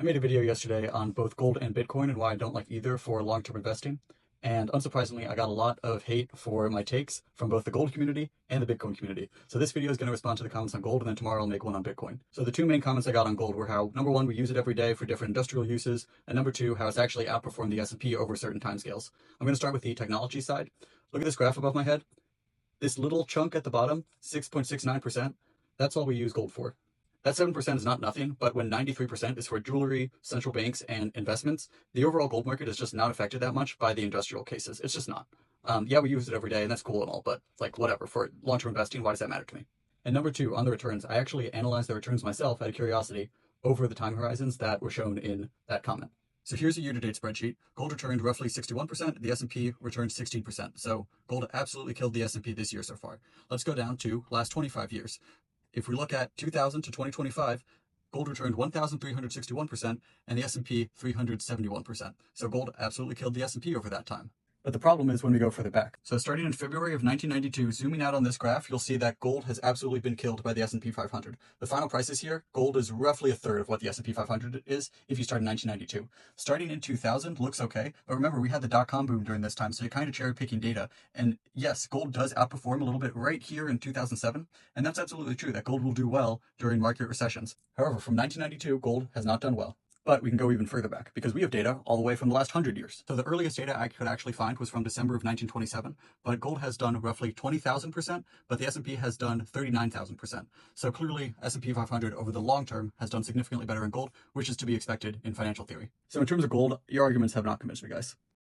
I made a video yesterday on both gold and Bitcoin and why I don't like either for long-term investing. And unsurprisingly, I got a lot of hate for my takes from both the gold community and the Bitcoin community. So this video is going to respond to the comments on gold, and then tomorrow I'll make one on Bitcoin. So the two main comments I got on gold were how, number one, we use it every day for different industrial uses, and number two, how it's actually outperformed the S&P over certain timescales. I'm going to start with the technology side. Look at this graph above my head. This little chunk at the bottom, 6.69%, that's all we use gold for. That 7% is not nothing, but when 93% is for jewelry, central banks, and investments, the overall gold market is just not affected that much by the industrial cases. It's just not. Yeah, we use it every day, and that's cool and all, but like whatever. For long-term investing, why does that matter to me? And number two, on the returns, I actually analyzed the returns myself out of curiosity over the time horizons that were shown in that comment. So here's a year-to-date spreadsheet. Gold returned roughly 61%, the S&P returned 16%. So gold absolutely killed the S&P this year so far. Let's go down to last 25 years. If we look at 2000 to 2025, gold returned 1,361% and the S&P 371%. So gold absolutely killed the S&P over that time. But the problem is when we go further back. So starting in February of 1992, zooming out on this graph, you'll see that gold has absolutely been killed by the S&P 500. The final prices here, gold is roughly a third of what the S&P 500 is if you start in 1992. Starting in 2000 looks okay, but remember we had the dot-com boom during this time, so you're kind of cherry-picking data. And yes, gold does outperform a little bit right here in 2007, and that's absolutely true that gold will do well during market recessions. However, from 1992, gold has not done well. But we can go even further back because we have data all the way from the last 100 years. So the earliest data I could actually find was from December of 1927, but gold has done roughly 20,000%, but the S&P has done 39,000%. So clearly S&P 500 over the long term has done significantly better in gold, which is to be expected in financial theory. So in terms of gold, your arguments have not convinced me, guys.